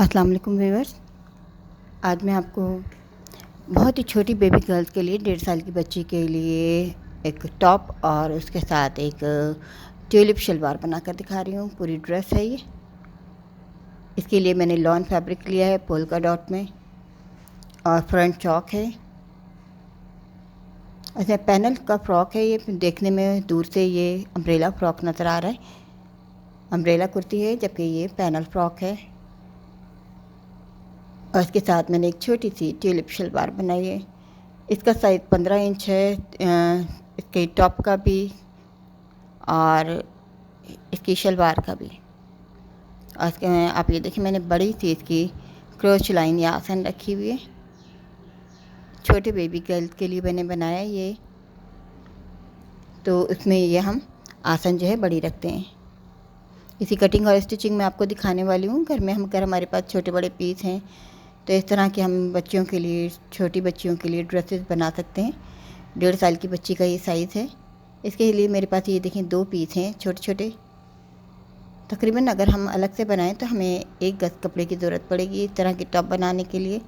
अस्सलाम वालेकुम व्यूअर्स। आज मैं आपको बहुत ही छोटी बेबी गर्ल्स के लिए 1.5 साल की बच्ची के लिए एक टॉप और उसके साथ एक ट्यूलिप शलवार बनाकर दिखा रही हूँ। पूरी ड्रेस है ये। इसके लिए मैंने लॉन फैब्रिक लिया है पोल्का डॉट में और फ्रंट चौक है। अच्छा, पैनल का फ्रॉक है ये। देखने में दूर से ये अम्ब्रेला फ्रॉक नज़र आ रहा है। अम्ब्रेला कुर्ती है जबकि ये पैनल फ्रॉक है और इसके साथ मैंने एक छोटी सी ट्यूलिप शलवार बनाई है। इसका साइज़ 15 इंच है, इसके टॉप का भी और इसकी शलवार का भी। और इसके आप ये देखिए, मैंने बड़ी सी इसकी क्रोच लाइन या आसन रखी हुई है। छोटे बेबी गर्ल्स के लिए मैंने बनाया ये, तो उसमें ये हम आसन जो है बड़ी रखते हैं। इसी कटिंग और स्टिचिंग में आपको दिखाने वाली हूँ। घर में अगर हमारे पास छोटे बड़े पीस हैं तो इस तरह के हम बच्चियों के लिए, छोटी बच्चियों के लिए ड्रेसेस बना सकते हैं। 1.5 साल की बच्ची का ये साइज़ है। इसके लिए मेरे पास ये देखें 2 पीस हैं छोटे छोटे। तकरीबन अगर हम अलग से बनाएं तो हमें 1 गज कपड़े की ज़रूरत पड़ेगी इस तरह की टॉप बनाने के लिए।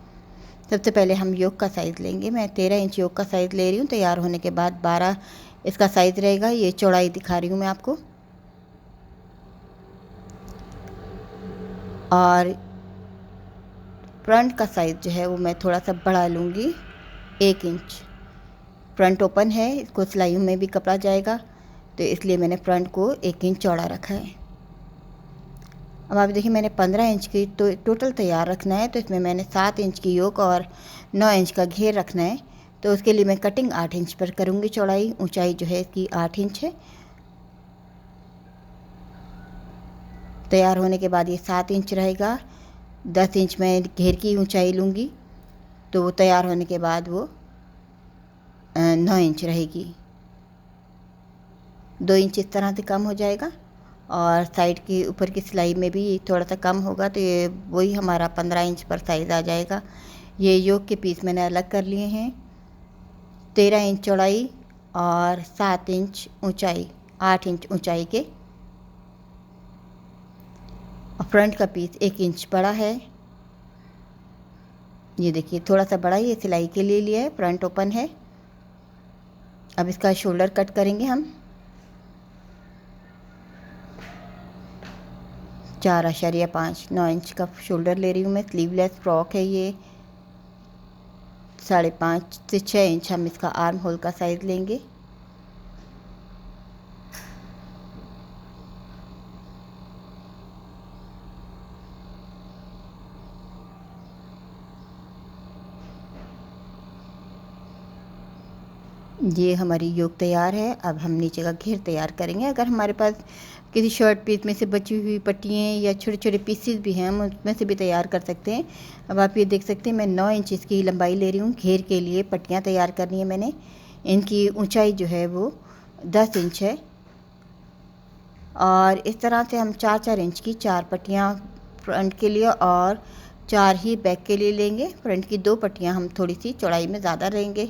सबसे पहले हम योक का साइज़ लेंगे। मैं 13 इंच योक का साइज़ ले रही हूँ। तैयार होने के बाद 12 इसका साइज़ रहेगा। ये चौड़ाई दिखा रही हूँ मैं आपको। और फ्रंट का साइज़ जो है वो मैं थोड़ा सा बढ़ा लूँगी, 1 इंच। फ्रंट ओपन है, इसको सिलाइयों में भी कपड़ा जाएगा, तो इसलिए मैंने फ्रंट को 1 इंच चौड़ा रखा है। अब आप देखिए, मैंने 15 इंच की तो टोटल तैयार रखना है, तो इसमें मैंने 7 इंच की योक और 9 इंच का घेर रखना है। तो उसके लिए मैं कटिंग 8 इंच पर करूँगी। चौड़ाई, ऊंचाई जो है इसकी 8 इंच है। तैयार होने के बाद ये 7 इंच रहेगा। 10 इंच मैं घेर की ऊंचाई लूँगी, तो वो तैयार होने के बाद वो 9 इंच रहेगी। 2 इंच इस तरह से कम हो जाएगा और साइड की ऊपर की सिलाई में भी थोड़ा सा कम होगा, तो ये वही हमारा 15 इंच पर साइज़ आ जाएगा। ये योक के पीस मैंने अलग कर लिए हैं। 13 इंच चौड़ाई और 7 इंच ऊंचाई, 8 इंच ऊंचाई के। और फ्रंट का पीस 1 इंच बड़ा है। ये देखिए, थोड़ा सा बड़ा ये सिलाई के लिए लिया है। फ्रंट ओपन है। अब इसका शोल्डर कट करेंगे हम। 4.5 9 इंच का शोल्डर ले रही हूँ मैं। स्लीवलेस फ्रॉक है ये। 5.5 से 6 इंच हम इसका आर्म होल का साइज़ लेंगे। ये हमारी योक तैयार है। अब हम नीचे का घेर तैयार करेंगे। अगर हमारे पास किसी शर्ट पीस में से बची हुई पट्टियाँ या छोटे छोटे पीसेस भी हैं, हम उसमें से भी तैयार कर सकते हैं। अब आप ये देख सकते हैं, मैं 9 इंच इसकी लंबाई ले रही हूँ। घेर के लिए पट्टियाँ तैयार करनी है मैंने। इनकी ऊंचाई जो है वो 10 इंच है और इस तरह से हम 4-4 इंच की 4 पट्टियाँ फ्रंट के लिए और 4 ही बैक के लिए लेंगे। फ्रंट की 2 पट्टियाँ हम थोड़ी सी चौड़ाई में ज़्यादा लेंगे।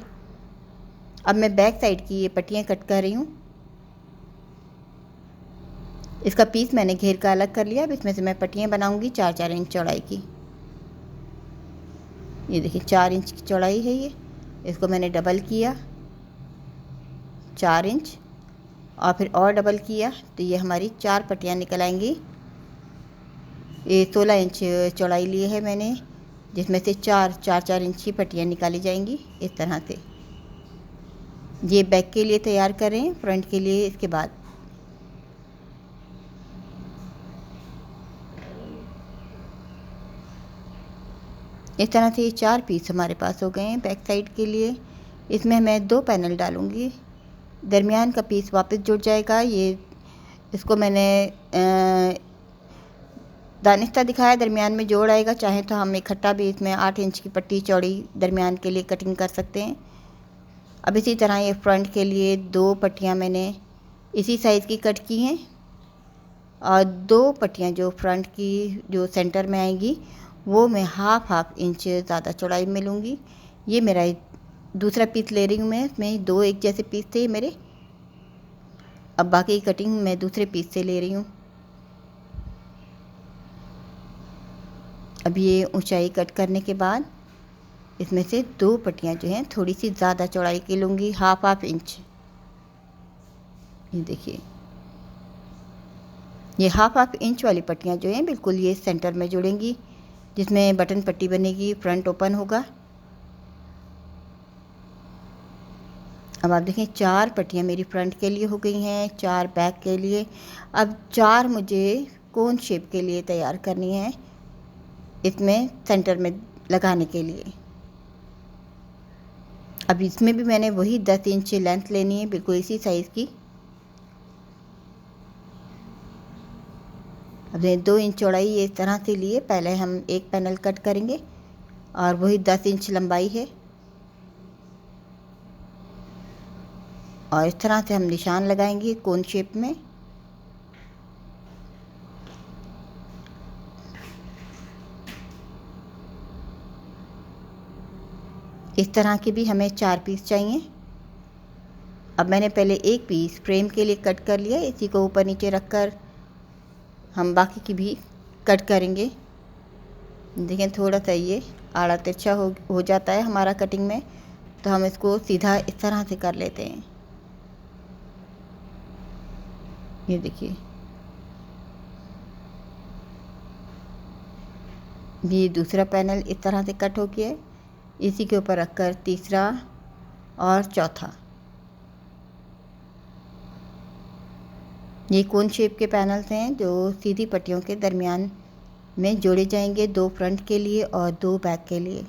अब मैं बैक साइड की ये पट्टियाँ कट कर रही हूँ। इसका पीस मैंने घेर का अलग कर लिया। अब इसमें से मैं पट्टियाँ बनाऊंगी 4-4 इंच चौड़ाई की। ये देखिए, 4 इंच की चौड़ाई है ये। इसको मैंने डबल किया 4 इंच और फिर और डबल किया, तो ये हमारी 4 पट्टियाँ निकल आएंगी। ये 16 इंच चौड़ाई ली है मैंने, जिसमें से 4 इंच की पट्टियाँ निकाली जाएंगी इस तरह से। ये बैक के लिए तैयार करें, फ्रंट के लिए इसके बाद। इस तरह से ये 4 पीस हमारे पास हो गए हैं बैक साइड के लिए। इसमें मैं 2 पैनल डालूँगी। दरमियान का पीस वापस जुड़ जाएगा। ये इसको मैंने दानिस्ता दिखाया, दरमियान में जोड़ आएगा। चाहे तो हम इकट्ठा भी इसमें 8 इंच की पट्टी चौड़ी दरमियान के लिए कटिंग कर सकते हैं। अब इसी तरह ये फ्रंट के लिए 2 पट्टियाँ मैंने इसी साइज़ की कट की हैं और 2 पट्टियाँ जो फ्रंट की जो सेंटर में आएंगी वो मैं हाफ इंच ज़्यादा चौड़ाई में लूँगी। ये मेरा दूसरा पीस ले रही हूँ मैं। इसमें 2 एक जैसे पीस थे मेरे। अब बाकी कटिंग मैं दूसरे पीस से ले रही हूँ। अब ये ऊंचाई कट करने के बाद इसमें से 2 पट्टियाँ जो हैं थोड़ी सी ज़्यादा चौड़ाई की लूँगी, हाफ इंच। ये देखिए, ये हाफ इंच वाली पट्टियाँ जो हैं बिल्कुल ये सेंटर में जुड़ेंगी, जिसमें बटन पट्टी बनेगी, फ्रंट ओपन होगा। अब आप देखें 4 पट्टियाँ मेरी फ्रंट के लिए हो गई हैं, 4 बैक के लिए। अब 4 मुझे कोन शेप के लिए तैयार करनी है, इसमें सेंटर में लगाने के लिए। अब इसमें भी मैंने वही 10 इंच लेंथ लेनी है, बिल्कुल इसी साइज़ की। अब 2 इंच चौड़ाई ये इस तरह से लिए, पहले हम एक पैनल कट करेंगे और वही 10 इंच लंबाई है और इस तरह से हम निशान लगाएंगे कोन शेप में। इस तरह के भी हमें 4 पीस चाहिए। अब मैंने पहले एक पीस फ्रेम के लिए कट कर लिया, इसी को ऊपर नीचे रखकर हम बाकी की भी कट करेंगे। देखें थोड़ा सा ये आड़ा तिरछा हो जाता है हमारा कटिंग में, तो हम इसको सीधा इस तरह से कर लेते हैं। ये देखिए, ये दूसरा पैनल इस तरह से कट हो गया है, इसी के ऊपर रखकर तीसरा और चौथा। ये कोन शेप के पैनल्स हैं जो सीधी पट्टियों के दरमियान में जोड़े जाएंगे, 2 फ्रंट के लिए और 2 बैक के लिए।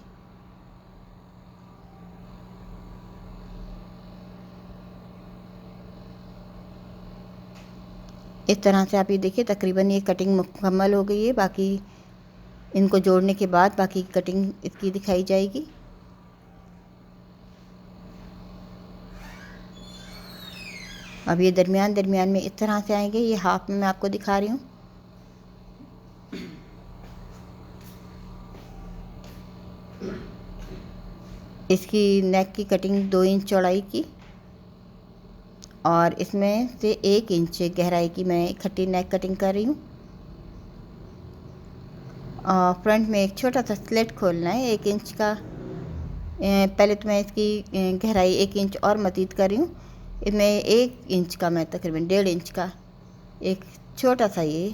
इस तरह से आप ये देखिए तकरीबन ये कटिंग मुकम्मल हो गई है। बाकी इनको जोड़ने के बाद बाकी कटिंग इसकी दिखाई जाएगी। अब ये दरमियान में इस तरह से आएंगे, ये हाफ में मैं आपको दिखा रही हूँ। इसकी नेक की कटिंग 2 इंच चौड़ाई की और इसमें से 1 इंच गहराई की मैं इकट्ठी नेक कटिंग कर रही हूँ। फ्रंट में एक छोटा सा स्लिट खोलना है 1 इंच का। पहले तो मैं इसकी गहराई 1 इंच और मज़ीद कर रही हूँ। इसमें 1 इंच का मैं तकरीबन 1.5 इंच का एक छोटा सा ये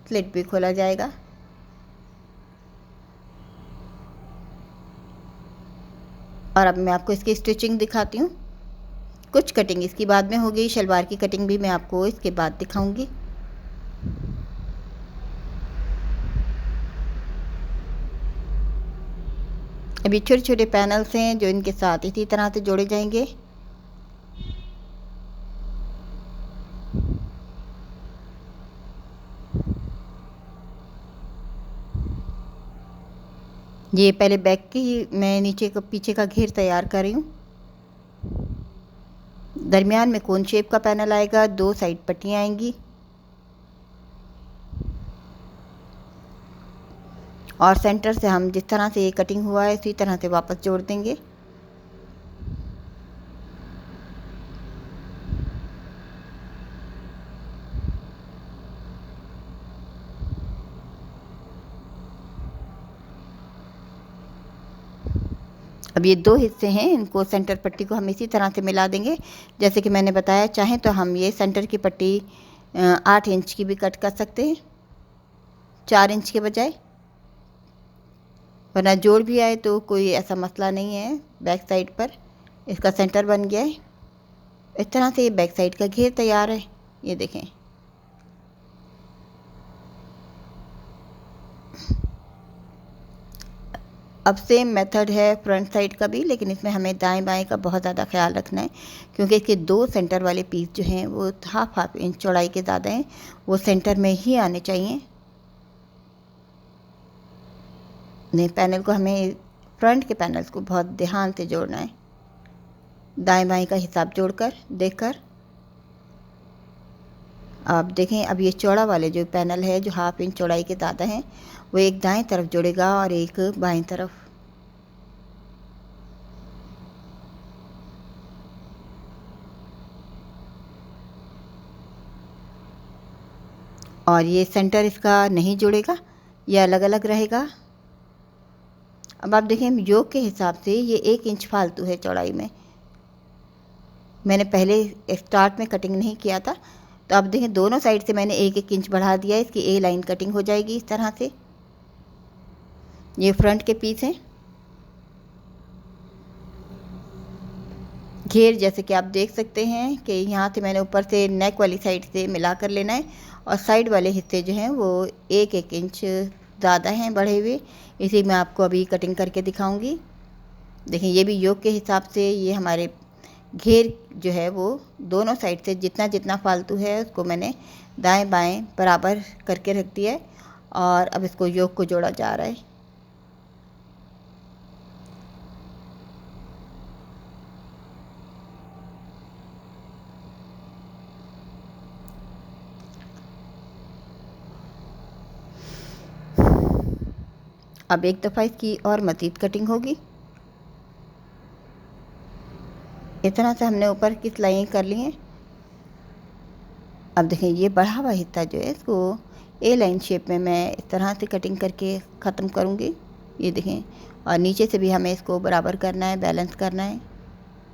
स्लिट भी खोला जाएगा। और अब मैं आपको इसकी स्टिचिंग दिखाती हूँ। कुछ कटिंग इसकी बाद में होगी, शलवार की कटिंग भी मैं आपको इसके बाद दिखाऊंगी। अभी छोटे छोटे पैनल्स हैं जो इनके साथ इसी तरह से जोड़े जाएंगे। ये पहले बैक की मैं नीचे का पीछे का घेर तैयार कर रही हूँ। दरमियान में कोन शेप का पैनल आएगा, 2 साइड पट्टियाँ आएंगी और सेंटर से हम जिस तरह से ये कटिंग हुआ है उसी तरह से वापस जोड़ देंगे। अब ये 2 हिस्से हैं, इनको सेंटर पट्टी को हम इसी तरह से मिला देंगे जैसे कि मैंने बताया। चाहें तो हम ये सेंटर की पट्टी 8 इंच की भी कट कर सकते हैं 4 इंच के बजाय, वरना जोड़ भी आए तो कोई ऐसा मसला नहीं है। बैक साइड पर इसका सेंटर बन गया है। इस तरह से ये बैक साइड का घेर तैयार है। ये देखें, अब सेम मेथड है फ्रंट साइड का भी, लेकिन इसमें हमें दाएं बाएं का बहुत ज़्यादा ख्याल रखना है क्योंकि इसके 2 सेंटर वाले पीस जो हैं वो हाफ इंच चौड़ाई के ज़्यादा हैं, वो सेंटर में ही आने चाहिए। नहीं, पैनल को हमें फ्रंट के पैनल्स को बहुत ध्यान से जोड़ना है, दाएं बाएं का हिसाब जोड़कर देखकर। आप देखें, अब ये चौड़ा वाले जो पैनल है जो हाफ इंच चौड़ाई के ज़्यादा हैं वो एक दाएं तरफ जुड़ेगा और एक बाएं तरफ। और ये सेंटर इसका नहीं जुड़ेगा, ये अलग अलग रहेगा। अब आप देखें योक के हिसाब से ये 1 इंच फालतू है चौड़ाई में। मैंने पहले स्टार्ट में कटिंग नहीं किया था, तो आप देखें दोनों साइड से मैंने 1-1 इंच बढ़ा दिया। इसकी ए लाइन कटिंग हो जाएगी इस तरह से। ये फ्रंट के पीस हैं। घेर जैसे कि आप देख सकते हैं कि यहाँ से मैंने ऊपर से नेक वाली साइड से मिला कर लेना है, और साइड वाले हिस्से जो हैं वो 1-1 इंच ज़्यादा हैं बढ़े हुए। इसी में आपको अभी कटिंग करके दिखाऊंगी। देखिए ये भी योक के हिसाब से ये हमारे घेर जो है वो दोनों साइड से जितना जितना फालतू है उसको मैंने दाएं बाएं बराबर करके रख दिया है, और अब इसको योक को जोड़ा जा रहा है। अब एक दफ़ा इसकी और मज़ीद कटिंग होगी। इस तरह से हमने ऊपर की सिलाई कर ली है। अब देखें ये बढ़ा हुआ हिस्सा जो है इसको ए लाइन शेप में मैं इस तरह से कटिंग करके ख़त्म करूँगी। ये देखें, और नीचे से भी हमें इसको बराबर करना है, बैलेंस करना है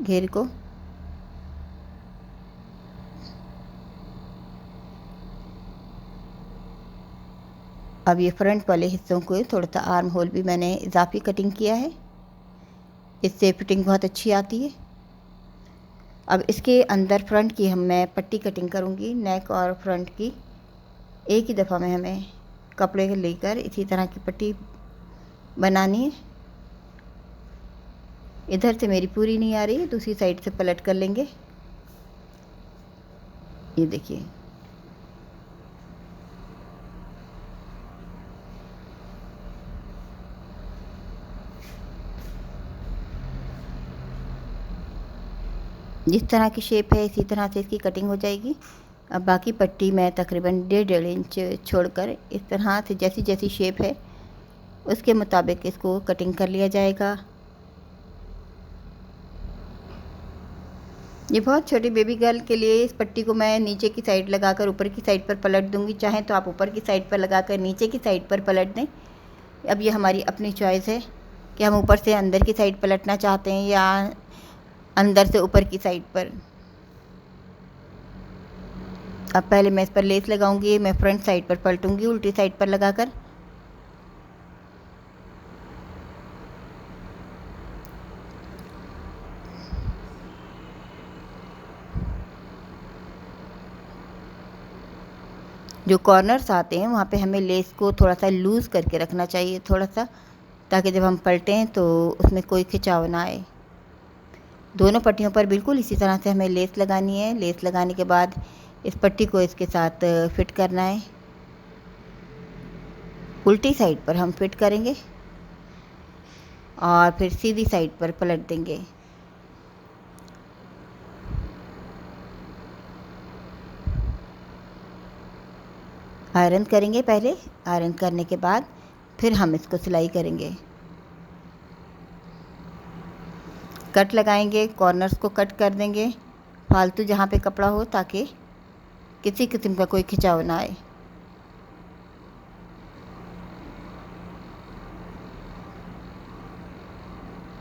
घेर को। अब ये फ्रंट वाले हिस्सों को थोड़ा सा आर्म होल भी मैंने इजाफी कटिंग किया है, इससे फिटिंग बहुत अच्छी आती है। अब इसके अंदर फ्रंट की मैं पट्टी कटिंग करूँगी, नेक और फ्रंट की एक ही दफ़ा में हमें कपड़े लेकर इसी तरह की पट्टी बनानी है। इधर से मेरी पूरी नहीं आ रही, दूसरी साइड से पलट कर लेंगे। ये देखिए, जिस तरह की शेप है इसी तरह से इसकी कटिंग हो जाएगी। अब बाकी पट्टी मैं तकरीबन 1.5 इंच छोड़कर इस तरह से जैसी जैसी शेप है उसके मुताबिक इसको कटिंग कर लिया जाएगा। ये बहुत छोटी बेबी गर्ल के लिए इस पट्टी को मैं नीचे की साइड लगाकर ऊपर की साइड पर पलट दूंगी। चाहें तो आप ऊपर की साइड पर लगाकर नीचे की साइड पर पलट दें। अब ये हमारी अपनी चॉइस है कि हम ऊपर से अंदर की साइड पलटना चाहते हैं या अंदर से ऊपर की साइड पर। अब पहले मैं इस पर लेस लगाऊंगी। मैं फ्रंट साइड पर पलटूंगी उल्टी साइड पर लगाकर। जो कॉर्नर्स आते हैं वहाँ पे हमें लेस को थोड़ा सा लूज़ करके रखना चाहिए, थोड़ा सा, ताकि जब हम पलटें तो उसमें कोई खिंचाव ना आए। दोनों पट्टियों पर बिल्कुल इसी तरह से हमें लेस लगानी है। लेस लगाने के बाद इस पट्टी को इसके साथ फिट करना है। उल्टी साइड पर हम फिट करेंगे और फिर सीधी साइड पर पलट देंगे। आयरन करेंगे पहले, आयरन करने के बाद फिर हम इसको सिलाई करेंगे। कट लगाएंगे, कॉर्नर्स को कट कर देंगे फालतू जहाँ पे कपड़ा हो, ताकि किसी किस्म का कोई खिंचाव ना आए।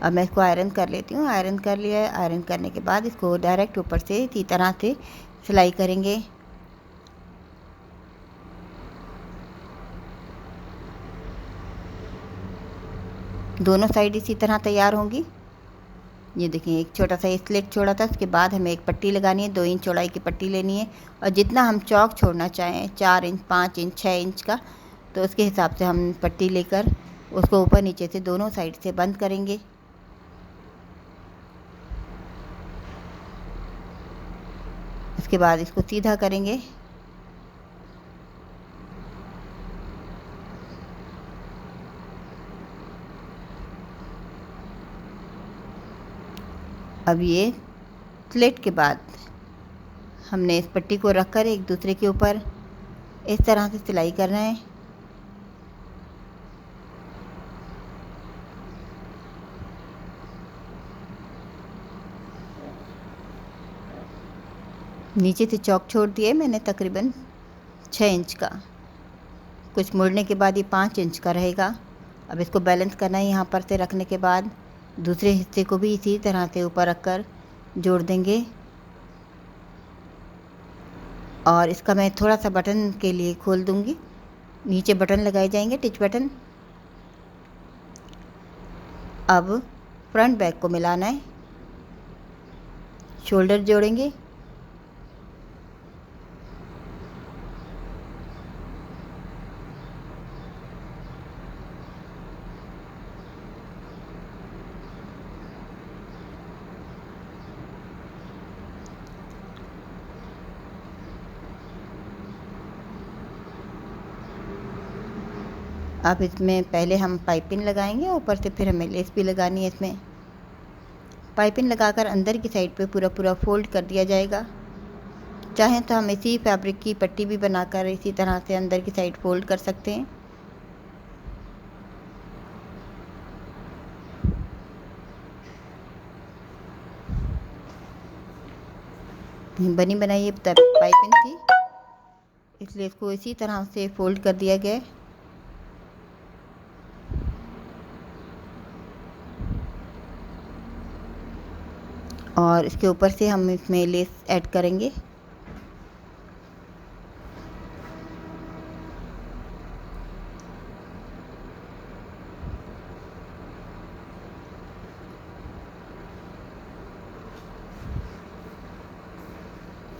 अब मैं इसको आयरन कर लेती हूँ। आयरन कर लिया है। आयरन करने के बाद इसको डायरेक्ट ऊपर से इसी तरह से सिलाई करेंगे। दोनों साइड इसी तरह तैयार होंगी। ये देखिए, एक छोटा सा स्लिट छोड़ा था, उसके बाद हमें एक पट्टी लगानी है। 2 इंच चौड़ाई की पट्टी लेनी है, और जितना हम चौक छोड़ना चाहें 4 इंच, 5 इंच, 6 इंच का, तो उसके हिसाब से हम पट्टी लेकर उसको ऊपर नीचे से दोनों साइड से बंद करेंगे। उसके बाद इसको सीधा करेंगे। अब ये स्लिट के बाद हमने इस पट्टी को रखकर एक दूसरे के ऊपर इस तरह से सिलाई करना है। नीचे से चौक छोड़ दिए मैंने तकरीबन 6 इंच का। कुछ मुड़ने के बाद ये 5 इंच का रहेगा, अब इसको बैलेंस करना है। यहाँ पर से रखने के बाद दूसरे हिस्से को भी इसी तरह से ऊपर रखकर जोड़ देंगे। और इसका मैं थोड़ा सा बटन के लिए खोल दूँगी। नीचे बटन लगाए जाएंगे, टिच बटन। अब फ्रंट बैक को मिलाना है, शोल्डर जोड़ेंगे। अब इसमें पहले हम पाइपिंग लगाएंगे, ऊपर से फिर हमें लेस भी लगानी है। इसमें पाइपिंग लगाकर अंदर की साइड पे पूरा पूरा फोल्ड कर दिया जाएगा। चाहें तो हम इसी फैब्रिक की पट्टी भी बनाकर इसी तरह से अंदर की साइड फोल्ड कर सकते हैं। बनी बनाई ये पाइपिंग थी, इसलिए इसको इसी तरह से फोल्ड कर दिया गया है। और इसके ऊपर से हम इसमें लेस ऐड करेंगे।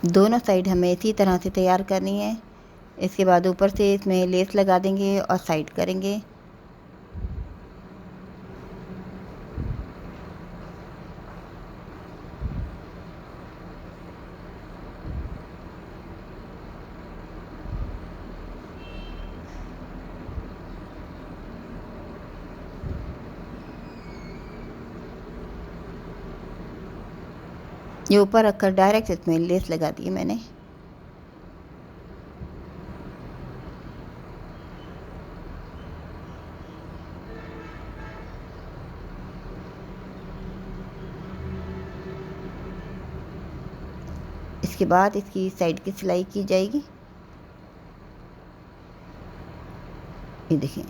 दोनों साइड हमें इसी तरह से तैयार करनी है। इसके बाद ऊपर से इसमें लेस लगा देंगे और साइड करेंगे। ये ऊपर रखकर डायरेक्ट इसमें लेस लगा दी मैंने। इसके बाद इसकी साइड की सिलाई की जाएगी। ये देखिए,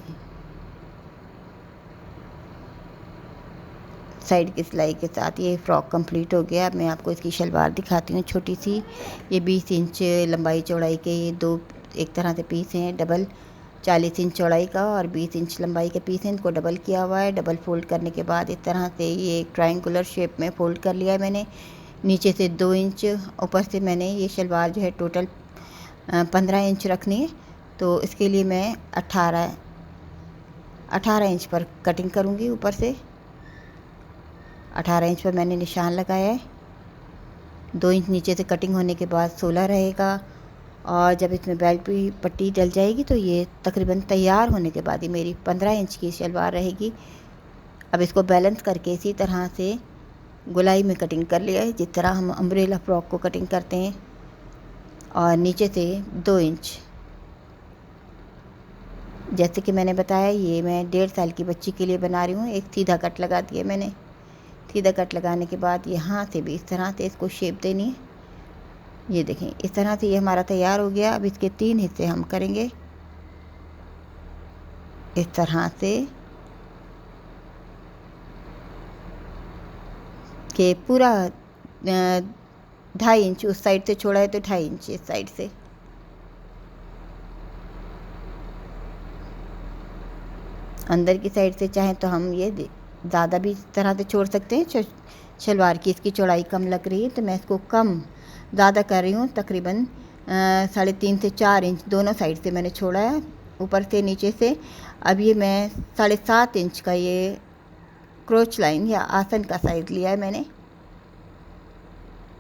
साइड की सिलाई के साथ ये फ़्रॉक कंप्लीट हो गया। अब मैं आपको इसकी शलवार दिखाती हूँ, छोटी सी। ये 20 इंच लंबाई चौड़ाई के ये दो एक तरह से पीस हैं। डबल 40 इंच चौड़ाई का और 20 इंच लंबाई के पीस हैं। इनको डबल किया हुआ है। डबल फोल्ड करने के बाद इस तरह से ये एक ट्रायंगुलर शेप में फ़ोल्ड कर लिया है मैंने। नीचे से 2 इंच, ऊपर से मैंने ये शलवार जो है टोटल 15 इंच रखनी है। तो इसके लिए मैं 18 इंच पर कटिंग करूँगी। ऊपर से 18 इंच पर मैंने निशान लगाया है। 2 इंच नीचे से कटिंग होने के बाद 16 रहेगा। और जब इसमें बेल्ट भी पट्टी डल जाएगी तो ये तकरीबन तैयार होने के बाद ही मेरी 15 इंच की शलवार रहेगी। अब इसको बैलेंस करके इसी तरह से गोलाई में कटिंग कर लिया है, जिस तरह हम अम्ब्रेला फ्रॉक को कटिंग करते हैं। और नीचे से 2 इंच, जैसे कि मैंने बताया, ये मैं 1.5 साल की बच्ची के लिए बना रही हूँ। एक सीधा कट लगा दिया मैंने। सीधा कट लगाने के बाद यहाँ से भी इस तरह से इसको शेप देनी है। ये देखें, इस तरह से ये हमारा तैयार हो गया। अब इसके 3 हिस्से हम करेंगे इस तरह से कि पूरा 2.5 इंच उस साइड से छोड़ा है तो 2.5 इंच इस साइड से। अंदर की साइड से चाहें तो हम ये ज़्यादा भी इस तरह से छोड़ सकते हैं। शलवार की इसकी चौड़ाई कम लग रही है तो मैं इसको कम ज़्यादा कर रही हूँ। तकरीबन 3.5 से 4 इंच दोनों साइड से मैंने छोड़ा है, ऊपर से नीचे से। अब ये मैं 7.5 इंच का ये क्रोच लाइन या आसन का साइज़ लिया है मैंने,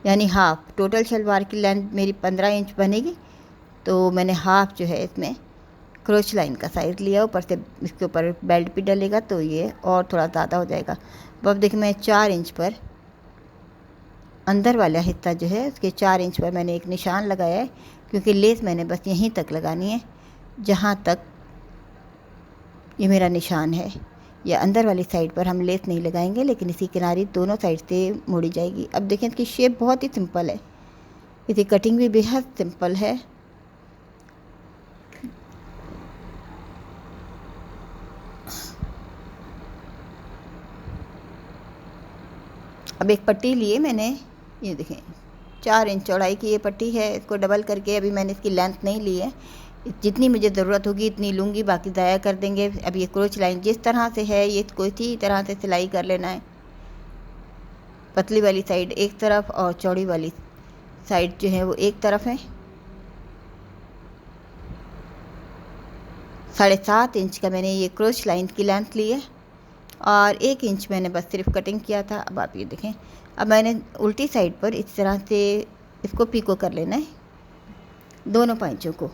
यानी हाफ। टोटल शलवार की लेंथ मेरी 15 इंच बनेगी, तो मैंने हाफ जो है इसमें क्रोच लाइन का साइज़ लिया। ऊपर से इसके ऊपर बेल्ट भी डलेगा तो ये और थोड़ा ज़्यादा हो जाएगा। अब देखिए, मैं 4 इंच पर अंदर वाला हिस्सा जो है उसके 4 इंच पर मैंने एक निशान लगाया है, क्योंकि लेस मैंने बस यहीं तक लगानी है जहाँ तक ये मेरा निशान है। या अंदर वाली साइड पर हम लेस नहीं लगाएंगे, लेकिन इसी किनारे दोनों साइड से मोड़ी जाएगी। अब देखें, इसकी शेप बहुत ही सिंपल है। इसकी कटिंग भी बेहद सिंपल है। अब एक पट्टी लिए मैंने, ये देखें 4 इंच चौड़ाई की ये पट्टी है। इसको डबल करके, अभी मैंने इसकी लेंथ नहीं ली है, जितनी मुझे ज़रूरत होगी इतनी लूँगी, बाकी ज़ाया कर देंगे। अब ये क्रोच लाइन जिस तरह से है, ये कोई इसी तरह से सिलाई कर लेना है। पतली वाली साइड एक तरफ और चौड़ी वाली साइड जो है वो एक तरफ है। 7.5 इंच का मैंने ये क्रोच लाइन की लेंथ ली है और 1 इंच मैंने बस सिर्फ कटिंग किया था। अब आप ये देखें, अब मैंने उल्टी साइड पर इस तरह से इसको पीको कर लेना है, दोनों पैंचों को।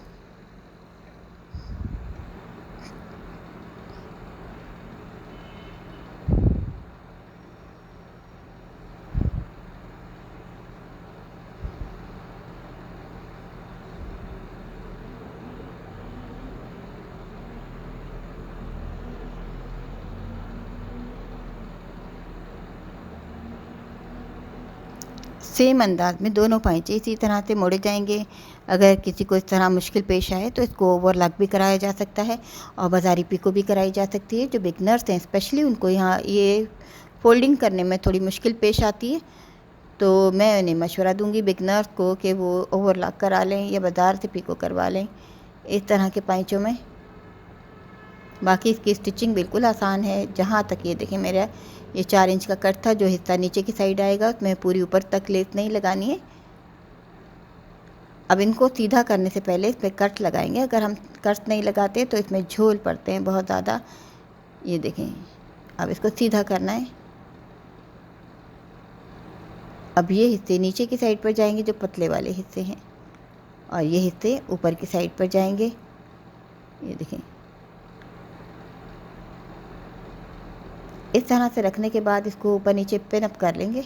सेम अंदाज में दोनों पैंचे इसी तरह से मोड़े जाएंगे। अगर किसी को इस तरह मुश्किल पेश आए तो इसको ओवरलॉक भी कराया जा सकता है और बाज़ारी पिको भी कराई जा सकती है। जो बिगनर्स हैं स्पेशली, उनको यहाँ ये फोल्डिंग करने में थोड़ी मुश्किल पेश आती है, तो मैं उन्हें मशवरा दूंगी बिगनर्स को कि वो ओवरलॉक करा लें या बाज़ार से पिको करवा लें इस तरह के पैंचों में। बाकी इसकी स्टिचिंग बिल्कुल आसान है। जहाँ तक ये देखें, मेरा ये 4 इंच का कट था, जो हिस्सा नीचे की साइड आएगा उसमें पूरी ऊपर तक लेस नहीं लगानी है। अब इनको सीधा करने से पहले इसमें कट लगाएंगे। अगर हम कट नहीं लगाते तो इसमें झोल पड़ते हैं बहुत ज़्यादा। ये देखें, अब इसको सीधा करना है। अब ये हिस्से नीचे की साइड पर जाएंगे जो पतले वाले हिस्से हैं, और ये हिस्से ऊपर की साइड पर जाएंगे। ये देखें, इस तरह से रखने के बाद इसको ऊपर नीचे पिन अप कर लेंगे।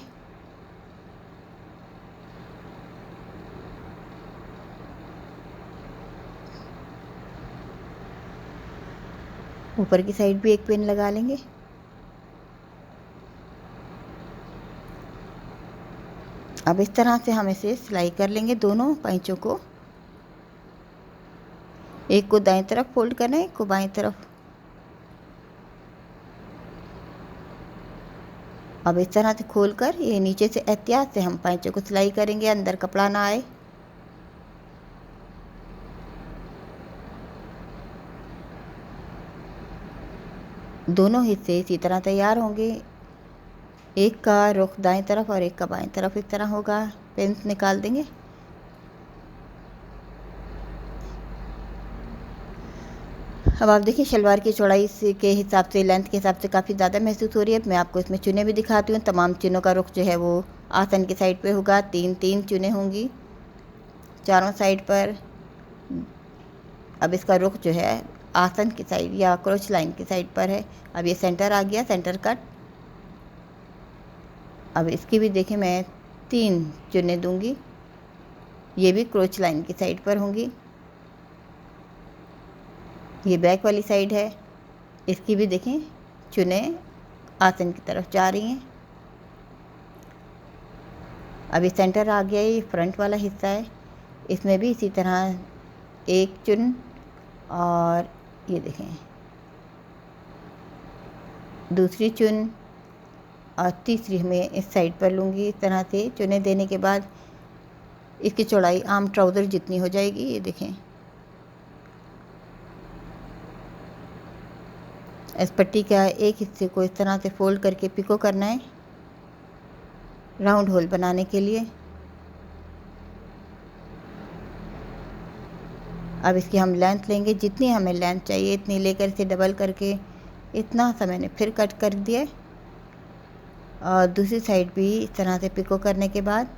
ऊपर की साइड भी एक पिन लगा लेंगे। अब इस तरह से हम इसे सिलाई कर लेंगे दोनों पैंचों को। एक को दाएं तरफ फोल्ड करना है, एक को बाएं तरफ। अब इस तरह से खोलकर ये नीचे से एहतियात से हम पैंचों को सिलाई करेंगे, अंदर कपड़ा ना आए। दोनों हिस्से इसी तरह तैयार होंगे। एक का रुख दाएं तरफ और एक का बाएं तरफ इस तरह होगा। पेंस निकाल देंगे। अब आप देखिए, शलवार की चौड़ाई के हिसाब से, लेंथ के हिसाब से काफ़ी ज़्यादा महसूस हो रही है। मैं आपको इसमें चुने भी दिखाती हूँ। तमाम चुनों का रुख जो है वो आसन की साइड पे होगा। 3-3 चुने होंगी चारों साइड पर। अब इसका रुख जो है आसन की साइड या क्रोच लाइन की साइड पर है। अब ये सेंटर आ गया, सेंटर कट। अब इसकी भी देखें, मैं 3 चुने दूंगी, ये भी क्रोच लाइन की साइड पर होंगी। ये बैक वाली साइड है, इसकी भी देखें चुने आसन की तरफ जा रही हैं। अभी सेंटर आ गया, ये फ्रंट वाला हिस्सा है, इसमें भी इसी तरह एक चुन और ये देखें दूसरी चुन और तीसरी मैं इस साइड पर लूँगी। इस तरह से चुने देने के बाद इसकी चौड़ाई आम ट्राउज़र जितनी हो जाएगी। ये देखें, इस पट्टी का एक हिस्से को इस तरह से फोल्ड करके पिको करना है राउंड होल बनाने के लिए। अब इसकी हम लेंथ लेंगे, जितनी हमें लेंथ चाहिए इतनी लेकर इसे डबल करके इतना सा मैंने फिर कट कर दिया। और दूसरी साइड भी इस तरह से पिको करने के बाद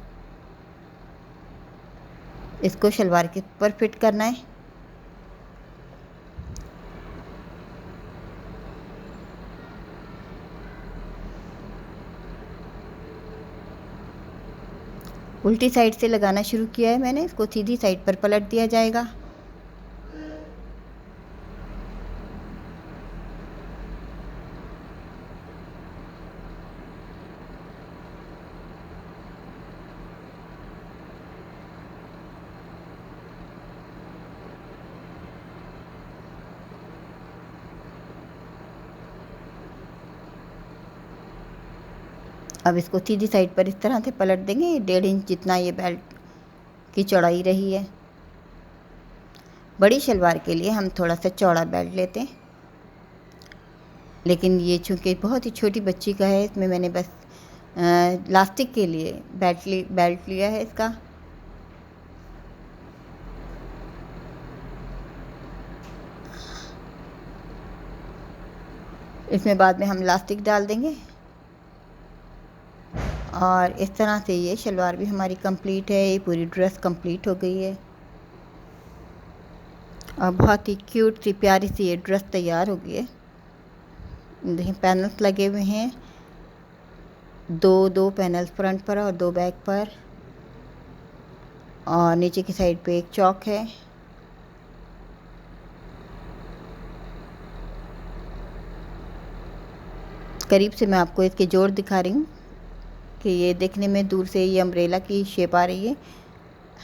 इसको शलवार के ऊपर फिट करना है। उल्टी साइड से लगाना शुरू किया है मैंने, इसको सीधी साइड पर पलट दिया जाएगा। अब इसको सीधी साइड पर इस तरह से पलट देंगे। 1.5 इंच जितना ये बेल्ट की चौड़ाई रही है। बड़ी शलवार के लिए हम थोड़ा सा चौड़ा बेल्ट लेते हैं, लेकिन ये चूँकि बहुत ही छोटी बच्ची का है, इसमें मैंने बस लास्टिक के लिए बेल्ट लिया है इसका। इसमें बाद में हम लास्टिक डाल देंगे और इस तरह से ये शलवार भी हमारी कंप्लीट है। ये पूरी ड्रेस कंप्लीट हो गई है और बहुत ही क्यूट सी प्यारी सी ये ड्रेस तैयार हो गई है। देखिए पैनल्स लगे हुए हैं, दो पैनल्स फ्रंट पर और 2 बैक पर, और नीचे की साइड पे एक चौक है। करीब से मैं आपको इसके जोड़ दिखा रही हूँ कि ये देखने में दूर से ये अम्ब्रेला की शेप आ रही है,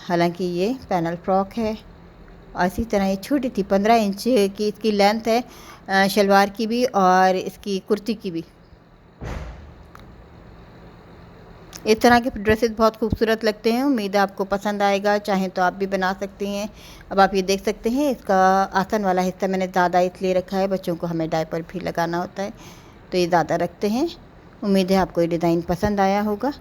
हालांकि ये पैनल फ्रॉक है। और इसी तरह ये छोटी थी, 15 इंच की इसकी लेंथ है शलवार की भी और इसकी कुर्ती की भी। इस तरह के ड्रेसेस बहुत खूबसूरत लगते हैं। उम्मीद है आपको पसंद आएगा, चाहें तो आप भी बना सकती हैं। अब आप ये देख सकते हैं, इसका आसन वाला हिस्सा मैंने ज़्यादा इसलिए रखा है, बच्चों को हमें डायपर भी लगाना होता है तो ये ज़्यादा रखते हैं। उम्मीद है आपको ये डिज़ाइन पसंद आया होगा।